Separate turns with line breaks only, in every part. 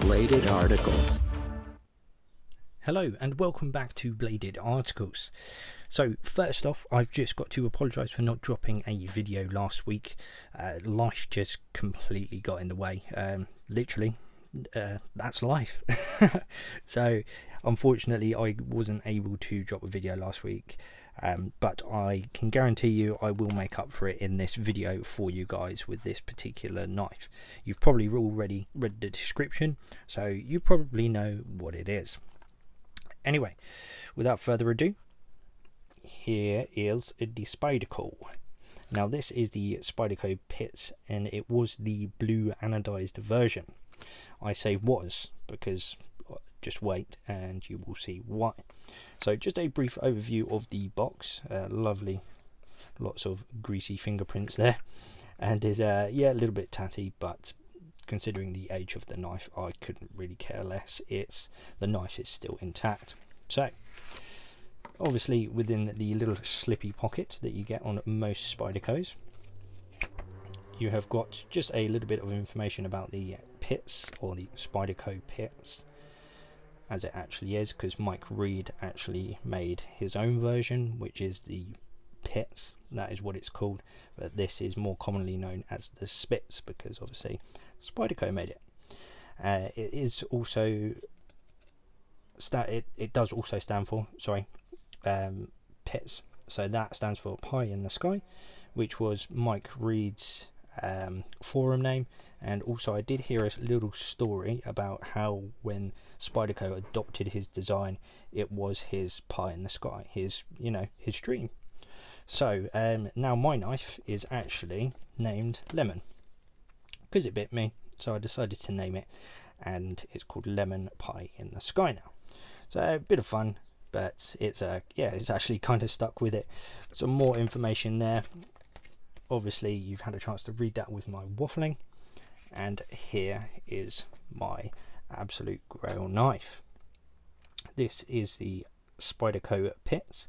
Bladed Articles.
Hello and welcome back to Bladed Articles. So first off, I've just got to apologise for not dropping a video last week. Life just completely got in the way. Literally, that's life. So unfortunately I wasn't able to drop a video last week, but I can guarantee you I will make up for it in this video for you guys with this particular knife. You've probably already read the description, so you probably know what it is. Anyway, without further ado, here is the Spyderco. Now this is the Spyderco P.I.T.S and it was the blue anodized version. I say was because just wait and you will see why. So just a brief overview of the box. Lovely, lots of greasy fingerprints there, and is yeah, a little bit tatty, but considering the age of the knife I couldn't really care less. The knife is still intact. So obviously within the little slippy pocket that you get on most Spydercos, you have got just a little bit of information about the P.I.T.S or the Spyderco P.I.T.S as it actually is, because Mike Reed actually made his own version, which is the P.I.T.S. That is what it's called, but this is more commonly known as the Spitz because obviously Spyderco made it. It is also it does also stand for P.I.T.S. So that stands for Pie in the Sky, which was Mike Reed's forum name. And also I did hear a little story about how when Spyderco adopted his design, it was his pie in the sky, his dream. So now my knife is actually named Lemon because it bit me, so I decided to name it, and it's called Lemon Pie in the Sky now. So a bit of fun, but it's it's actually kind of stuck with it. Some more information there. Obviously you've had a chance to read that with my waffling, and here is my absolute grail knife. This is the Spyderco P.I.T.S,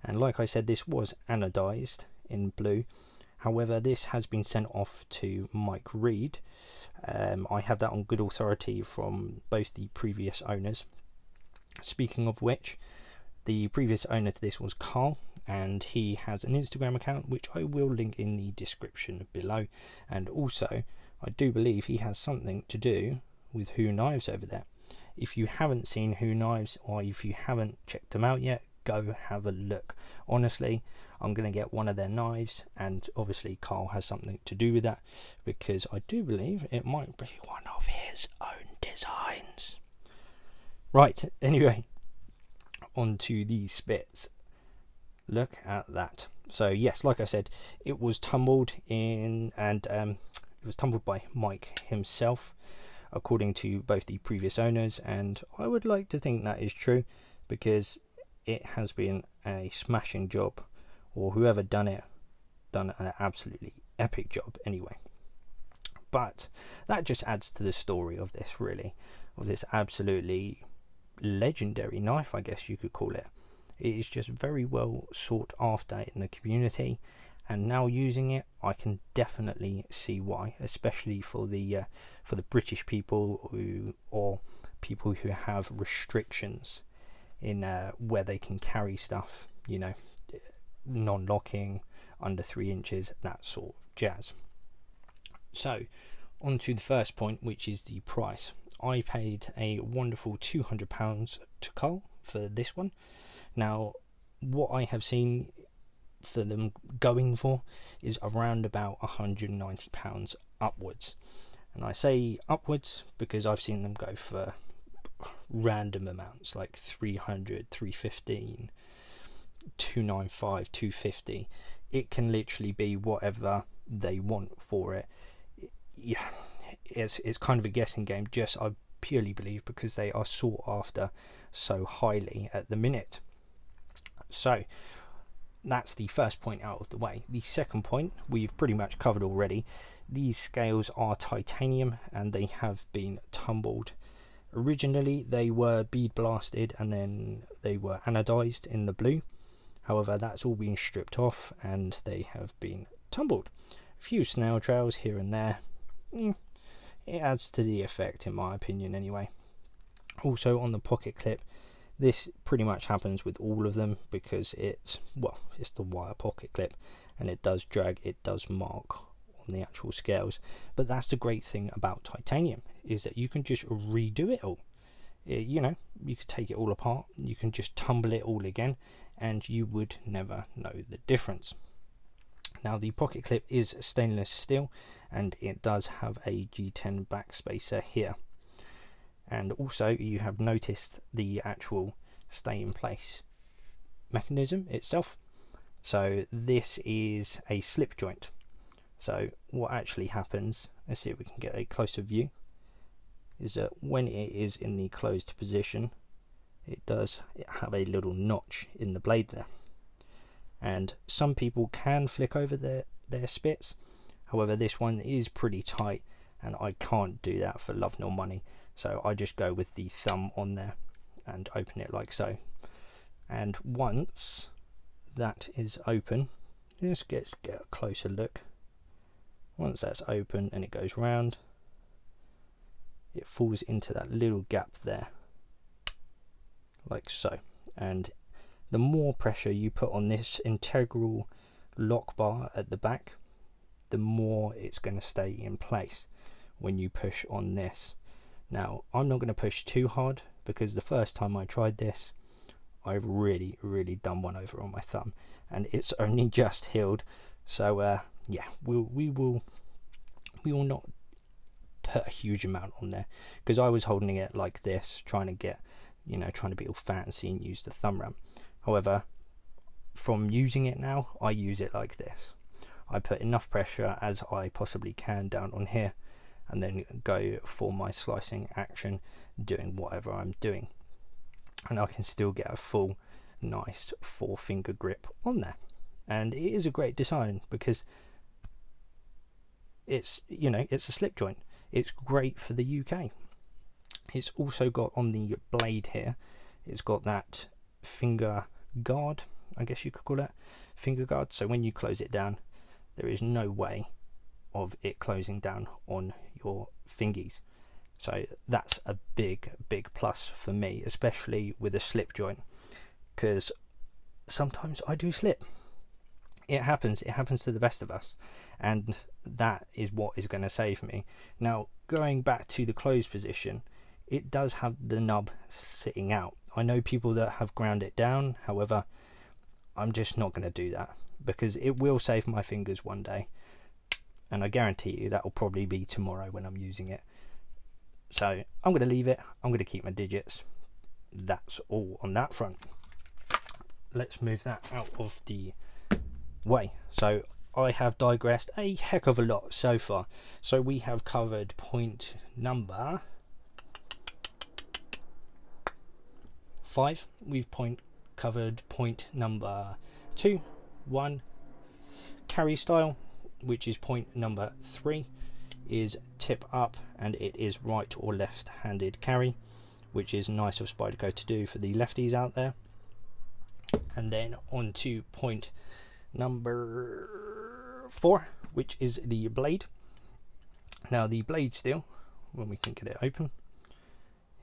and like I said, this was anodized in blue. However, this has been sent off to Mike Reed. I have that on good authority from both the previous owners. Speaking of which, the previous owner to this was Carl, and he has an Instagram account which I will link in the description below, and also I do believe he has something to do with Who Knives over there. If you haven't seen Who Knives, or if you haven't checked them out yet, go have a look. Honestly, I'm going to get one of their knives, and obviously Carl has something to do with that because I do believe it might be one of his own designs. Right, anyway, on to these Spitz. Look at that. So yes, like I said, it was tumbled in, and it was tumbled by Mike himself, according to both the previous owners, and I would like to think that is true because it has been a smashing job, or whoever done an absolutely epic job anyway. But that just adds to the story of this, really, of this absolutely legendary knife, I guess you could call it. It is just very well sought after in the community, and now using it I can definitely see why, especially for the British people or people who have restrictions in where they can carry stuff, non-locking, under 3 inches, that sort of jazz. So on to the first point, which is the price. I paid a wonderful £200 to Carl for this one. Now what I have seen for them going for is around about £190 upwards, and I say upwards because I've seen them go for random amounts like 300, 315, 295, 250. It can literally be whatever they want for it. Yeah, it's kind of a guessing game, just I purely believe because they are sought after so highly at the minute. So that's the first point out of the way. The second point we've pretty much covered already. These scales are titanium and they have been tumbled. Originally they were bead blasted and then they were anodized in the blue. However, that's all been stripped off and they have been tumbled. A few snail trails here and there. it adds to the effect, in my opinion anyway. Also on the pocket clip, this pretty much happens with all of them because it's, well, it's the wire pocket clip, and it does drag, it does mark on the actual scales. But that's the great thing about titanium, is that you can just redo it all. You know, you could take it all apart, you can just tumble it all again, and you would never know the difference. Now the pocket clip is stainless steel, and it does have a G10 backspacer here. And also you have noticed the actual stay in place mechanism itself. So this is a slip joint. So what actually happens, let's see if we can get a closer view, is that when it is in the closed position, it does have a little notch in the blade there. And some people can flick over their spits, however this one is pretty tight and I can't do that for love nor money. So I just go with the thumb on there and open it like so. And once that is open, let's get a closer look. Once that's open and it goes round, it falls into that little gap there, like so. And the more pressure you put on this integral lock bar at the back, the more it's going to stay in place when you push on this. Now I'm not going to push too hard, because the first time I tried this, I've really done one over on my thumb, and it's only just healed. So yeah, we will not put a huge amount on there, because I was holding it like this, trying to get, you know, trying to be all fancy and use the thumb ramp. However, from using it now, I use it like this. I put enough pressure as I possibly can down on here, and then go for my slicing action, doing whatever I'm doing, and I can still get a full nice 4-finger grip on there. And it is a great design because it's, you know, it's a slip joint. It's great for the UK. It's also got on the blade here, it's got that finger guard, I guess you could call it, finger guard. So when you close it down, there is no way of it closing down on your fingies. So that's a big plus for me, especially with a slip joint, because sometimes I do slip. It happens to the best of us, and that is what is going to save me. Now going back to the closed position, it does have the nub sitting out. I know people that have ground it down, however I'm just not going to do that, because it will save my fingers one day, and I guarantee you that will probably be tomorrow when I'm using it. So I'm going to leave it, I'm going to keep my digits. That's all on that front. Let's move that out of the way. So I have digressed a heck of a lot so far. So we have covered point number 5, we've covered point number 2, 1, carry style, which is point number 3, is tip up, and it is right or left handed carry, which is nice of Spyderco to do for the lefties out there. And then on to point number 4, which is the blade. Now the blade steel, when we can get it open,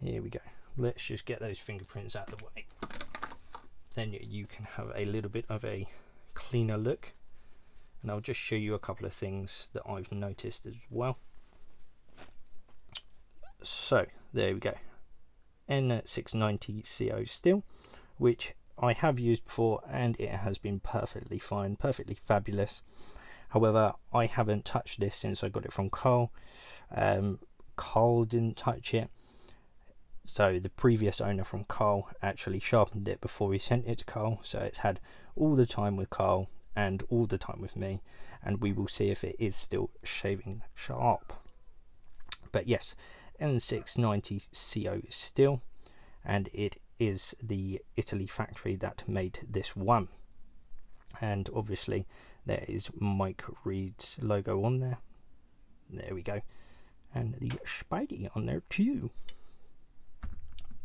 here we go. Let's just get those fingerprints out of the way, then you can have a little bit of a cleaner look. And I'll just show you a couple of things that I've noticed as well. So there we go, N690 CO steel, which I have used before and it has been perfectly fine, perfectly fabulous. However, I haven't touched this since I got it from Carl. Carl didn't touch it, so the previous owner from Carl actually sharpened it before he sent it to Carl, so it's had all the time with Carl and all the time with me, and we will see if it is still shaving sharp. But yes, N690 CO steel, and it is the Italy factory that made this one. And obviously there is Mike Reed's logo on there. There we go, and the Spidey on there too.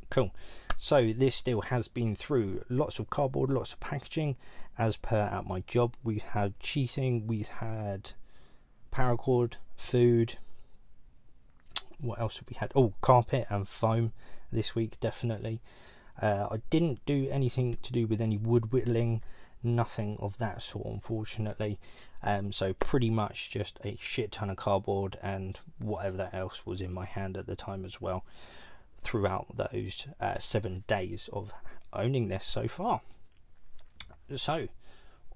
Cool. So this steel has been through lots of cardboard, lots of packaging, as per at my job. We've had cheating, we've had paracord, food, what else have we had? Oh, carpet and foam this week, definitely. I didn't do anything to do with any wood whittling, nothing of that sort, unfortunately. So pretty much just a shit ton of cardboard and whatever that else was in my hand at the time as well, throughout those 7 days of owning this so far. So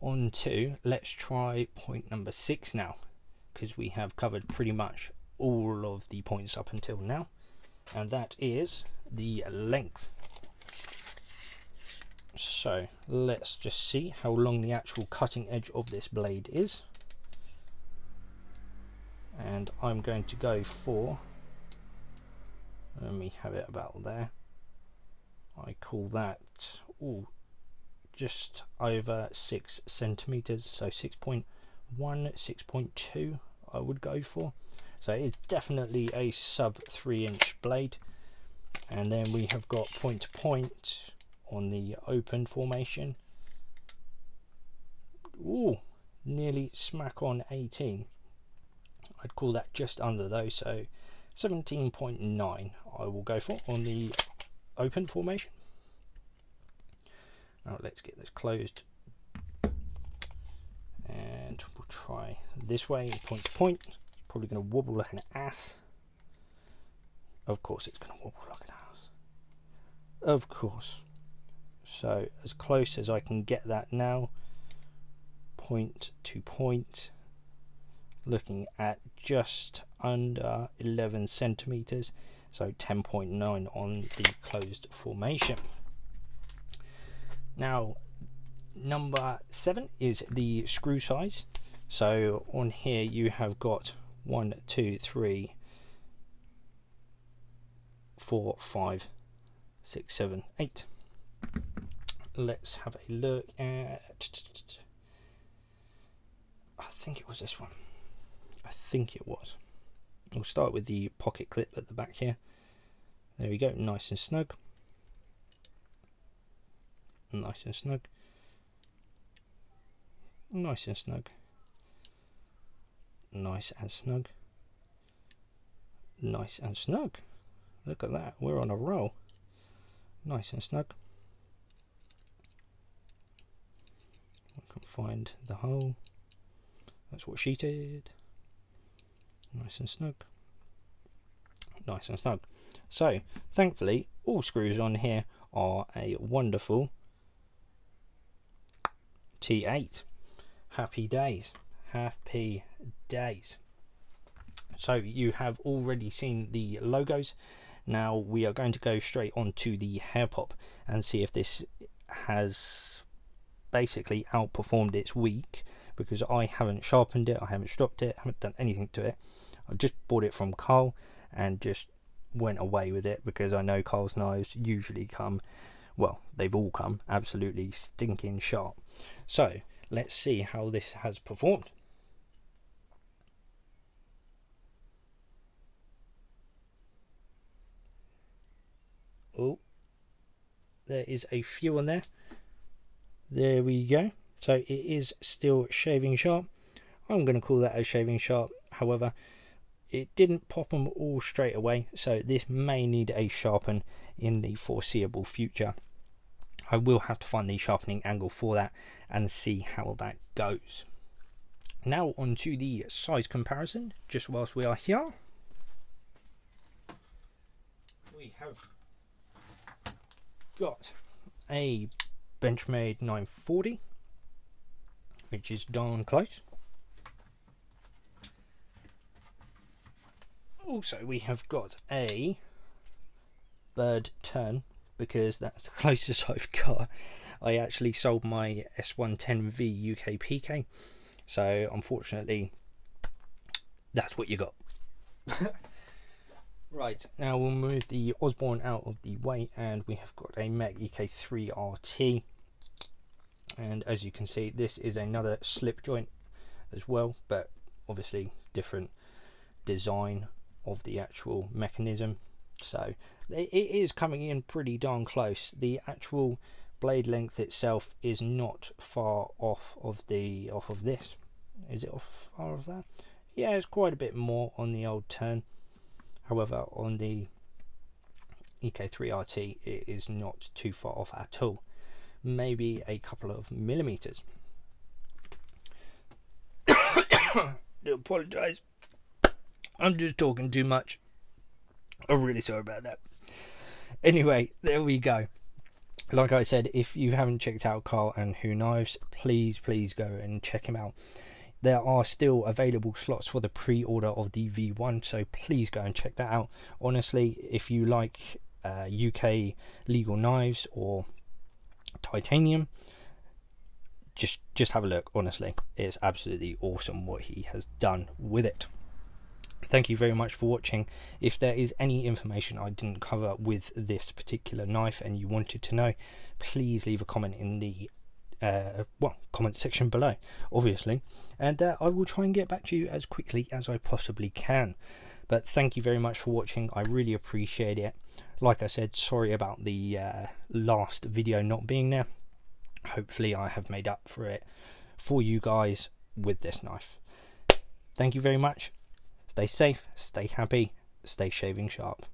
on to, let's try point number 6 now, because we have covered pretty much all of the points up until now, and that is the length. So let's just see how long the actual cutting edge of this blade is, and I'm going to go for, let me have it about there, I call that just over 6 centimeters, so 6.1, 6.2 I would go for. So it is definitely a sub 3-inch blade. And then we have got point to point on the open formation. Ooh, nearly smack on 18. I'd call that just under though, so 17.9 I will go for on the open formation. Now let's get this closed, and we'll try this way, point to point. Probably going to wobble like an ass. Of course it's going to wobble like an ass. Of course. So as close as I can get that now, point to point, looking at just under 11 centimeters, so 10.9 on the closed formation. Now number 7 is the screw size. So on here you have got 1, 2, 3, 4, 5, 6, 7, 8. Let's have a look at, I think it was this one. I think it was. We'll start with the pocket clip at the back here. There we go, nice and snug. Nice and snug. Nice and snug. Nice and snug. Nice and snug. Look at that, we're on a roll. Nice and snug. I can find the hole. That's what she did. Nice and snug. Nice and snug. So thankfully all screws on here are a wonderful T8. Happy days. Happy days. So you have already seen the logos. Now we are going to go straight on to the hair pop and see if this has basically outperformed its week, because I haven't sharpened it, I haven't stropped it, I haven't done anything to it. I just bought it from Carl and just went away with it, because I know Carl's knives usually come, well, they've all come absolutely stinking sharp. So let's see how this has performed. Oh, there is a few on there. There we go. So it is still shaving sharp. I'm going to call that a shaving sharp. However, it didn't pop them all straight away, so this may need a sharpen in the foreseeable future. I will have to find the sharpening angle for that and see how that goes. Now on to the size comparison, just whilst we are here. We have got a Benchmade 940, which is darn close. Also we have got a bird turn, because that's the closest I've got. I actually sold my S110V UK PK, so unfortunately that's what you got. Right, now we'll move the Osborne out of the way, and we have got a Mech EK3 RT, and as you can see this is another slip joint as well, but obviously different design of the actual mechanism. So it is coming in pretty darn close. The actual blade length itself is not far off of this. Is it off far of that? Yeah, it's quite a bit more on the old turn. However, on the EK3RT it is not too far off at all, maybe a couple of millimeters. I do apologise, I'm just talking too much. I'm really sorry about that. Anyway, there we go. Like I said, if you haven't checked out Carl and Who Knives, please go and check him out. There are still available slots for the pre-order of the V1, so please go and check that out. Honestly, if you like UK legal knives or titanium, just have a look. Honestly, it's absolutely awesome what he has done with it. Thank you very much for watching. If there is any information I didn't cover with this particular knife and you wanted to know, please leave a comment in the comment section below, obviously, and I will try and get back to you as quickly as I possibly can. But thank you very much for watching. I really appreciate it. Like I said, sorry about the last video not being there. Hopefully I have made up for it for you guys with this knife. Thank you very much. Stay safe, stay happy, stay shaving sharp.